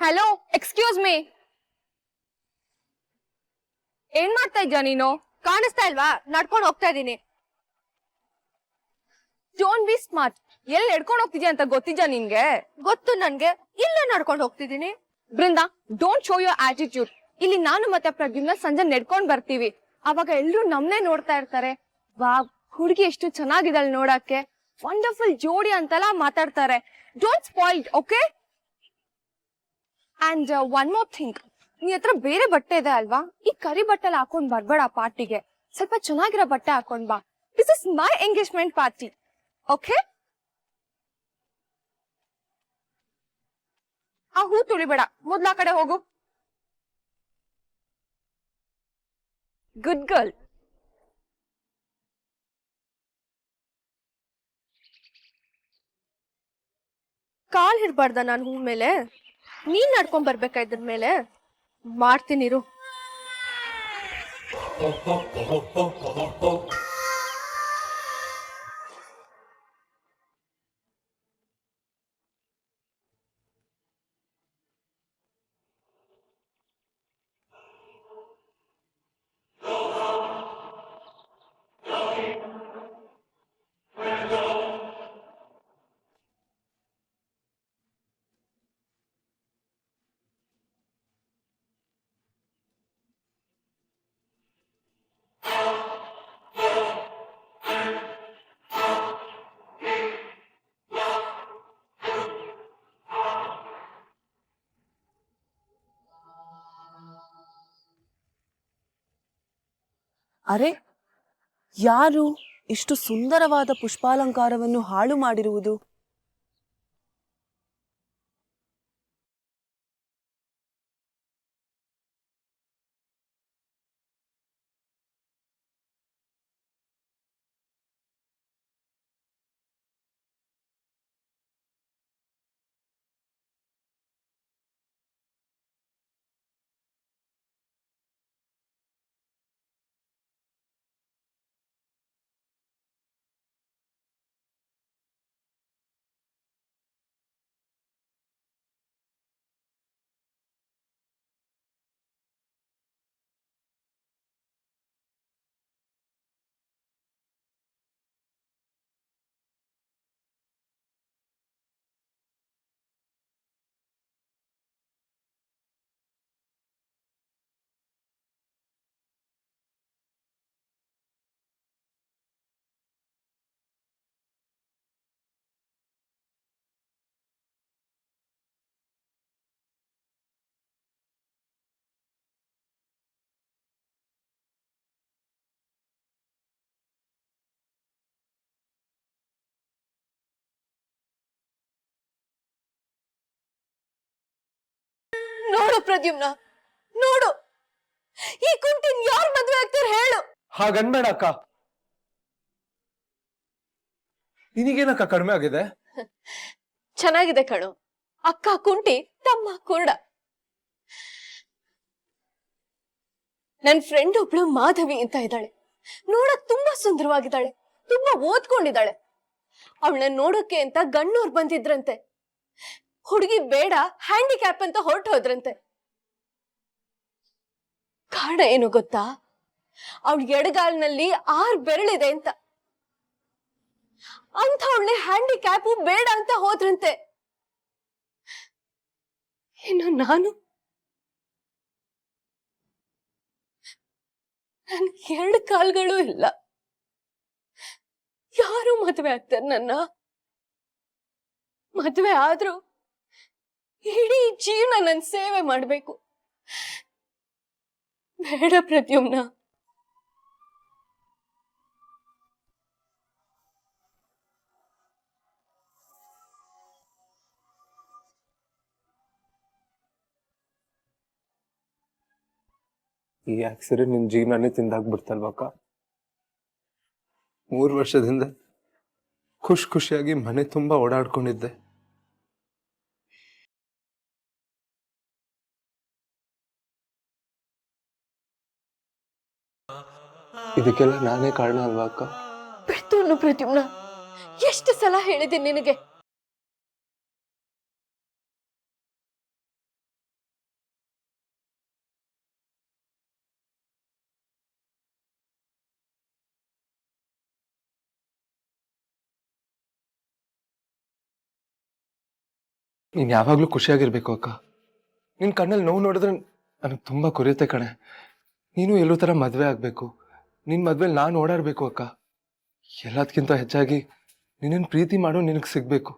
Hello, excuse me. ಏನ್ ಮಾಡ್ತಾ ಇದ್ಯಾ ನೀನು? ಕಾಣಿಸ್ತಾ ಇಲ್ವಾ? ನಡ್ಕೊಂಡು ಹೋಗ್ತಾ ಇದೀನಿ. Don't be smart. ಎಲ್ಲಿ ಎಡ್ಕೊಂಡು ಹೋಗ್ತಿದ್ಯಾ ಅಂತ ಗೊತ್ತಿದ್ಯಾ ನಿನ್ಗೆ? ಗೊತ್ತು ನನ್ಗೆ. ಇಲ್ಲೇ ನಡ್ಕೊಂಡು ಹೋಗ್ತಿದೀನಿ. Brinda, don't show your attitude. ಇಲ್ಲಿ ನಾನು ಮತ್ತೆ ಪ್ರದ್ಯುಮ್ನ ಸಂಜೆ ನೆಡ್ಕೊಂಡ್ ಬರ್ತೀವಿ. ಅವಾಗ ಎಲ್ರು ನಮ್ನೆ ನೋಡ್ತಾ ಇರ್ತಾರೆ. ವಾ, ಹುಡುಗಿ ಎಷ್ಟು ಚೆನ್ನಾಗಿದ್ದಾಳೆ ನೋಡಕ್ಕೆ, ವಂಡರ್ಫುಲ್ ಜೋಡಿ ಅಂತೆಲ್ಲ ಮಾತಾಡ್ತಾರೆ. Don't spoil, okay? And one more thing, ನೀ ಹತ್ರ ಬೇರೆ ಬಟ್ಟೆ ಇದೆ ಅಲ್ವಾ? ಈ ಕರಿ ಬಟ್ಟೆಲ್ಲ ಹಾಕೊಂಡ್ ಬರ್ಬೇಡ ಪಾರ್ಟಿಗೆ. ಸ್ವಲ್ಪ ಚೆನ್ನಾಗಿರೋ ಬಟ್ಟೆ ಹಾಕೊಂಡ್ ಬಾ. This is my engagement party, okay? ಆ ಹೂ ತುಳಿಬೇಡ, ಮೊದ್ಲ ಕಡೆ ಹೋಗು. Good girl. ಕಾಲ್ ಹಿಡ್ಬಾರ್ದ ನಾನು ಹೂ ಮೇಲೆ? ನೀನ್ ನಡ್ಕೊಂಡ್ ಬರ್ಬೇಕಾ ಇದ್ರ ಮೇಲೆ? ಮಾಡ್ತೀನಿರು. ಅರೆ, ಯಾರು ಇಷ್ಟು ಸುಂದರವಾದ ಪುಷ್ಪಾಲಂಕಾರವನ್ನು ಹಾಳು ಮಾಡಿರುವುದು? ನೋಡು ಪ್ರದ್ಯುಮ್ನ, ನೋಡು, ಈ ಕುಂಟಿನ್ ಯಾರ್ ಮದ್ವೆ ಆಗ್ತಾರೆ ಹೇಳು? ಹಾಗನ್ಬೇಡ ಅಕ್ಕ. ನಿನಗೇನಕ್ಕ ಕಡಿಮೆ ಆಗಿದೆ? ಚೆನ್ನಾಗಿದೆ ಕಣು. ಅಕ್ಕ ಕುಂಟಿ, ತಮ್ಮ ಕುರುಡ. ನನ್ ಫ್ರೆಂಡ್ ಒಬ್ಳು ಮಾಧವಿ ಅಂತ ಇದ್ದಾಳೆ. ನೋಡಕ್ ತುಂಬಾ ಸುಂದರವಾಗಿದ್ದಾಳೆ, ತುಂಬಾ ಓದ್ಕೊಂಡಿದ್ದಾಳೆ. ಅವಳನ್ನ ನೋಡೋಕೆ ಅಂತ ಗಣ್ಣೂರ್ ಬಂದಿದ್ರಂತೆ. ಹುಡುಗಿ ಬೇಡ, ಹ್ಯಾಂಡಿಕ್ಯಾಪ್ ಅಂತ ಹೊರಟು ಹೋದ್ರಂತೆ. ಕಾರಣ ಏನು ಗೊತ್ತಾ? ಅವಳ ಎಡಗಾಲ್ನಲ್ಲಿ 6 ಬೆರಳಿದೆ ಅಂತ. ಅವಳನ್ನೇ ಹ್ಯಾಂಡಿಕ್ಯಾಪು ಬೇಡ ಅಂತ ಹೋದ್ರಂತೆ. ಇನ್ನು ನಾನು, ನನ್ 2 ಕಾಲ್ಗಳು ಇಲ್ಲ. ಯಾರು ಮದ್ವೆ ಆಗ್ತಾರೆ ನನ್ನ? ಮದ್ವೆ ಆದ್ರೂ ಇಡೀ ಜೀವನ ನನ್ ಸೇವೆ ಮಾಡ್ಬೇಕು. ಬೇಡ ಪ್ರದ್ಯುಮ್ನ. ಈ ಆಕ್ಸಿಡೆಂಟ್ ನಿನ್ ಜೀವನನೇ ತಿಂದಾಕ್ಬಿಡ್ತಲ್ವಕ್ಕ. 3 ವರ್ಷದಿಂದ ಖುಷಿಯಾಗಿ ಮನೆ ತುಂಬಾ ಓಡಾಡ್ಕೊಂಡಿದ್ದೆ. ಇದಕ್ಕೆಲ್ಲ ನಾನೇ ಕಾರಣ ಅಲ್ವಾ ಅಕ್ಕ? ಬಿಡ್ತು ಪ್ರದ್ಯುಮ್ನ. ಎಷ್ಟು ಸಲ ಹೇಳಿದ್ದೀನಿ ನಿನಗೆ, ನೀನ್ ಯಾವಾಗ್ಲೂ ಖುಷಿಯಾಗಿರ್ಬೇಕು ಅಕ್ಕ. ನಿನ್ ಕಣ್ಣಲ್ಲಿ ನೋವು ನೋಡಿದ್ರೆ ನನಗೆ ತುಂಬಾ ಕೊರಿಯುತ್ತೆ ಕಣೆ. ನೀನು ಎಲ್ಲೋ ತರ ಮದ್ವೆ ಆಗ್ಬೇಕು, ನಿನ್ ಮದ್ವೆಲಿ ನಾನು ಓಡಾಡ್ಬೇಕು ಅಕ್ಕ. ಎಲ್ಲದಕ್ಕಿಂತ ಹೆಚ್ಚಾಗಿ ನಿನ್ನನ್ ಪ್ರೀತಿ ಮಾಡೋ ನಿನಗ್ ಸಿಗ್ಬೇಕು.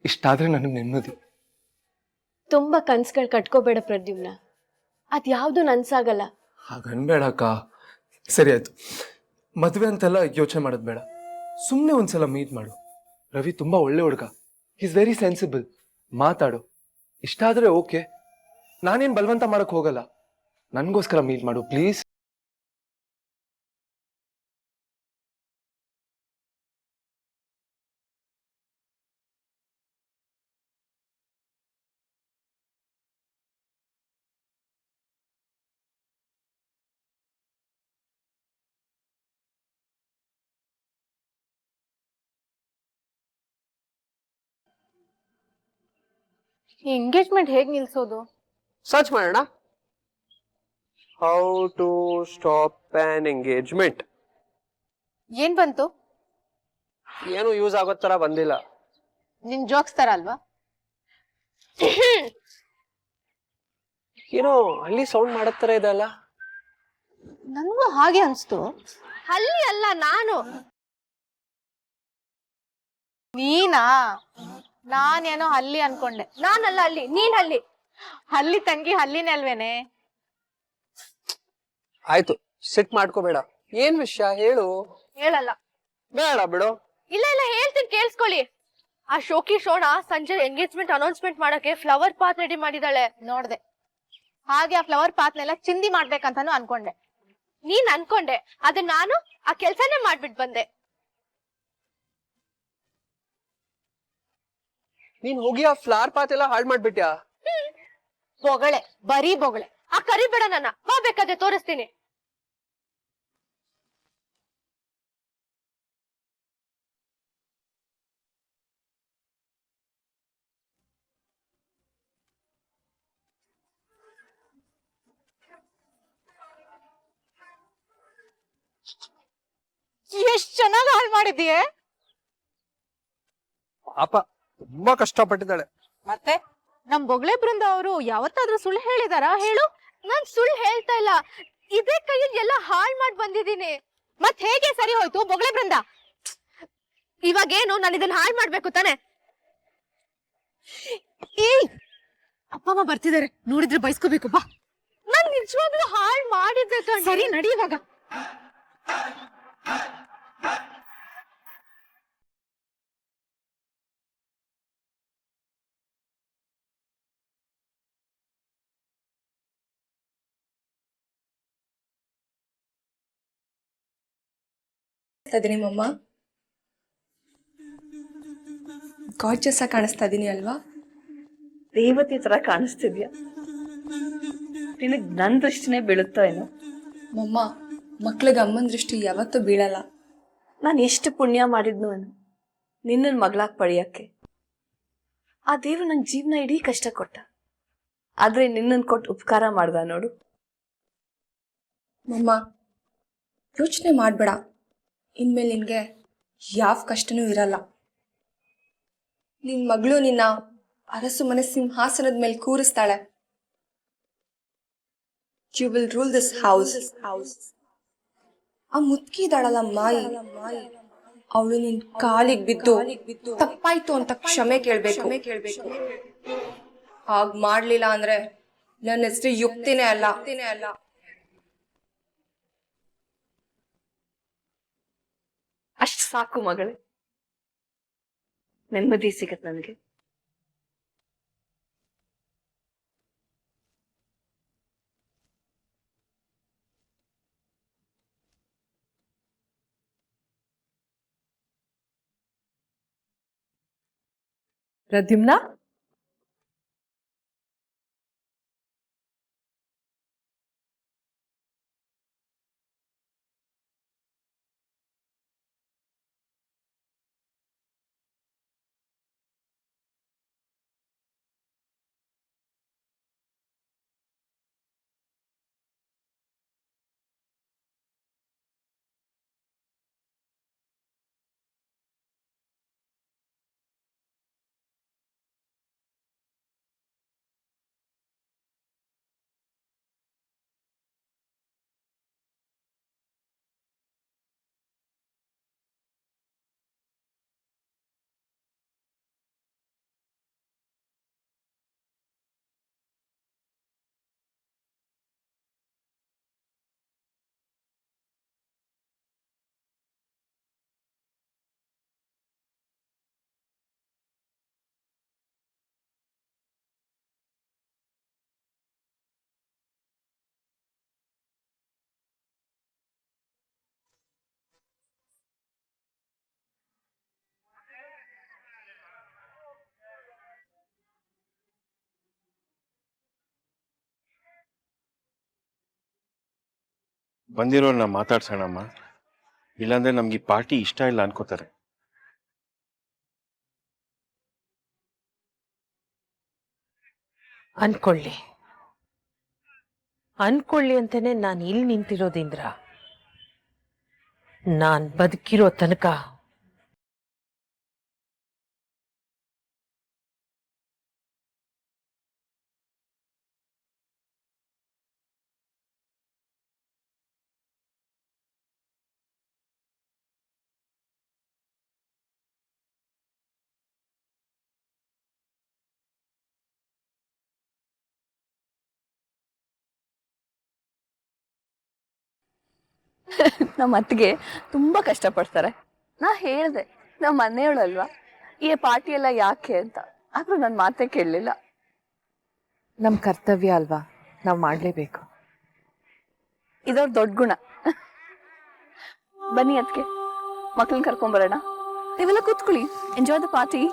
ಇಷ್ಟಾದ್ರೆ ನನಗೆ ನೆಮ್ಮದಿ. ತುಂಬಾ ಕನ್ಸುಗಳು ಕಟ್ಕೋಬೇಡ ಪ್ರದ್ಯುಮ್ನ, ಅದ್ಯಾವ್ದು ನನ್ಸಾಗಲ್ಲ. ಹಾಗನ್ಬೇಡ ಅಕ್ಕ. ಸರಿ ಆಯ್ತು, ಮದ್ವೆ ಅಂತೆಲ್ಲ ಯೋಚನೆ ಮಾಡೋದ್ ಬೇಡ. ಸುಮ್ನೆ ಒಂದ್ಸಲ ಮೀಟ್ ಮಾಡು. ರವಿ ತುಂಬಾ ಒಳ್ಳೆ ಹುಡುಗ, ಈಸ್ ವೆರಿ ಸೆನ್ಸಿಬಲ್. ಮಾತಾಡು, ಇಷ್ಟ ಆದ್ರೆ ಓಕೆ. ನಾನೇನ್ ಬಲವಂತ ಮಾಡಕ್ ಹೋಗಲ್ಲ. ನನ್ಗೋಸ್ಕರ ಮೀಟ್ ಮಾಡು ಪ್ಲೀಸ್. ಈ ಎಂಗೇಜ್ಮೆಂಟ್ ಹೇಗ್ ನಿಲ್ಸೋದು? ಸರ್ಚ್ ಮಾಡೋಣ. How to stop an engagement. ಏನ್ ಬಂತು? ಏನು ಯೂಸ್ ಆಗೋ ತರ ಬಂದಿಲ್ಲ. ನಿನ್ ಜೋಕ್ಸ್ ತರ ಅಲ್ವಾ? ಏನೋ ಹಳ್ಳಿ ಸೌಂಡ್ ಮಾಡೋ ತರ ಇದೆ ಅಲ್ಲ. ನನ್ಗೂ ಹಾಗೆ ಅನ್ಸ್ತು. ಅಲ್ಲಿ ಅಲ್ಲ, ನಾನು. ನೀನಾ? ನಾನೇನೋ ಹಲ್ಲಿ ಅನ್ಕೊಂಡೆ. ನಾನಲ್ಲ ಅಲ್ಲಿ, ನೀನ್ ಅಲ್ಲಿ. ಹಲ್ಲಿ ತಂಗಿ ಹಲ್ಲಿನೇ ಅಲ್ವೇನೆ? ಆಯ್ತು, ಸಿಟ್ ಮಾಡ್ಕೋಬೇಡ. ಏನ್ ವಿಷಯ ಹೇಳು. ಹೇಳಲ್ಲ. ಬೇಡ ಬಿಡು. ಇಲ್ಲ ಇಲ್ಲ, ಹೇಳ್ತೀನಿ ಕೇಳಿಸ್ಕೊಳ್ಳಿ. ಆ ಶೋಕಿ ಶೋಣ ಸಂಜೆ ಎಂಗೇಜ್ಮೆಂಟ್ ಅನೌನ್ಸ್ಮೆಂಟ್ ಮಾಡಕ್ಕೆ ಫ್ಲವರ್ ಪಾತ್ ರೆಡಿ ಮಾಡಿದಾಳೆ. ನೋಡ್ದೆ. ಹಾಗೆ ಆ ಫ್ಲವರ್ ಪಾತ್ನೆಲ್ಲ ಚಿಂದಿ ಮಾಡ್ಬೇಕಂತಾನು ಅನ್ಕೊಂಡೆ. ನೀನ್ ಅನ್ಕೊಂಡೆ, ಆದ್ರೆ ನಾನು ಆ ಕೆಲ್ಸನೇ ಮಾಡ್ಬಿಟ್ ಬಂದೆ. ನೀನ್ ಹೋಗಿ ಆ ಫ್ಲವರ್ ಪಾತ್ ಎಲ್ಲ ಹಾಳು ಮಾಡ್ಬಿಟ್ಯಾ? ಬೊಗಳೆ, ಬರೀ ಬೊಗಳೆ. ಆ ಕರಿಬೇಡ ನನ್ನ, ಬಾ ಬೇಕಾದ್ರೆ ತೋರಿಸ್ತೀನಿ. ಎಷ್ಟ್ ಚೆನ್ನಾಗಿ ಹಾಳು ಮಾಡಿದೀಯ. ಪಾಪ ತುಂಬಾ ಕಷ್ಟಪಟ್ಟಿದ್ದಾಳೆ. ಮತ್ತೆ ನಮ್ ಬೊಗಳೆ ಬೃಂದ ಅವರು ಯಾವತ್ತಾದ್ರೂ ಸುಳ್ಳು ಹೇಳಿದಾರ? ಹೇಳು. ನಾನ್ ಸುಳ್ಳು ಹೇಳ್ತಾ ಇಲ್ಲ, ಇದೇ ಕೈಯಲ್ಲಿ ಎಲ್ಲ ಹಾಳ್ ಮಾಡ್ ಬಂದಿದ್ದೀನಿ. ಮತ್ ಹೇಗೆ ಸರಿ ಹೋಯ್ತು ಬೊಗಳೆ ಬೃಂದ? ಇವಾಗೇನು, ನಾನು ಇದನ್ನ ಹಾಳ್ ಮಾಡ್ಬೇಕು ತಾನೆ? ಏಯ್, ಅಪ್ಪ ಅಮ್ಮ ಬರ್ತಿದಾರೆ, ನೋಡಿದ್ರೆ ಬೈಸ್ಕೋಬೇಕು. ಬಾ. ನಾನ್ ನಿಜವಾಗ್ಲೂ ಹಾಳ್ ಮಾಡಿದ್ದೆ ಕಣೆ. ಸರಿ ನಡಿ ಇವಾಗ. ಇದೀನಿ ಮಮ್ಮ. ಗಾರ್ಜಿಯಸ್ ಆಗಿ ಕಾಣಿಸ್ತಾ ಇದೀನಿ ಅಲ್ವಾ? ದೇವತೆ ತರ ಕಾಣಿಸ್ತಿದ್ಯಾ. ನಿನಗ್ ನನ್ ದೃಷ್ಟಿನೇ ಬೀಳುತ್ತೋ ಏನೋ. ಮಮ್ಮ, ಮಕ್ಳಿಗೆ ಅಮ್ಮನ ದೃಷ್ಟಿ ಯಾವತ್ತೂ ಬೀಳಲ್ಲ. ನಾನು ಎಷ್ಟು ಪುಣ್ಯ ಮಾಡಿದ್ನು ಅನ್ನು ನಿನ್ನನ್ ಮಗಳಾಗ್ ಪಡೆಯಕ್ಕೆ. ಆ ದೇವ್ರು ನನ್ ಜೀವನ ಇಡೀ ಕಷ್ಟ ಕೊಟ್ಟ, ಆದ್ರೆ ನಿನ್ನನ್ ಕೊಟ್ಟು ಉಪಕಾರ ಮಾಡ್ದ ನೋಡು. ಮಮ್ಮ, ಯೋಚನೆ ಮಾಡ್ಬೇಡ. ಇನ್ಮೇಲೆ ನಿನ್ಗೆ ಯಾವ ಕಷ್ಟನೂ ಇರಲ್ಲ. ನಿನ್ ಮಗಳು ನಿನ್ನ ಅರಸು ಮನೆ ಸಿಂಹಾಸನದ ಮೇಲೆ ಕೂರಿಸ್ತಾಳೆ. You will rule this house. ಆ ಮುತ್ಕಿ ಇದ್ದಾಳಲ್ಲ ಮಾಯಿ, ಅವಳು ನಿನ್ ಕಾಲಿಗೆ ಬಿದ್ದು ತಪ್ಪಾಯ್ತು ಅಂತ ಕ್ಷಮೆ ಕೇಳ್ಬೇಕು. ಹಾಗ್ ಮಾಡ್ಲಿಲ್ಲ ಅಂದ್ರೆ ನನ್ನ ಹೆಸರು ಯುಕ್ತಿನೇ ಅಲ್ಲ. ಅಷ್ಟ್ ಸಾಕು ಮಗಳೇ, ನೆಮ್ಮದಿ ಸಿಗತ್ ನನಗೆ. ಪ್ರದ್ಯುಮ್ನ, ಬಂದಿರೋರ್ನ ಮಾತಾಡ್ಸೋಣಮ್ಮ, ಇಲ್ಲಾಂದ್ರೆ ನಮ್ಗೆ ಈ ಪಾರ್ಟಿ ಇಷ್ಟ ಇಲ್ಲ ಅನ್ಕೋತಾರೆ. ಅನ್ಕೊಳ್ಳಿ ಅಂತಾನೆ ನಾನು ಇಲ್ಲಿ ನಿಂತಿರೋದಿಂದ್ರ. ನಾನ್ ಬದುಕಿರೋ ತನಕ ನಮ್ಮ ಅತ್ತಿಗೆ ತುಂಬಾ ಕಷ್ಟಪಡ್ತಾರೆ. ನಾ ಹೇಳ್ದೆ ನಮ್ಮ ಮನೆಯವಳಲ್ವಾ, ಈ ಪಾರ್ಟಿ ಎಲ್ಲ ಯಾಕೆ ಅಂತ. ಆದ್ರೂ ನನ್ನ ಮಾತೇ ಕೇಳಲಿಲ್ಲ. ನಮ್ ಕರ್ತವ್ಯ ಅಲ್ವಾ, ನಾವ್ ಮಾಡ್ಲೇಬೇಕು. ಇದವ್ರ ದೊಡ್ಡ ಗುಣ. ಬನ್ನಿ ಅದಕ್ಕೆ ಮಕ್ಳನ್ನ ಕರ್ಕೊಂಡ್ ಬರೋಣ. ನೀವೆಲ್ಲ ಕೂತ್ಕೊಳ್ಳಿ, ಎಂಜಾಯ್ ದ ಪಾರ್ಟಿ.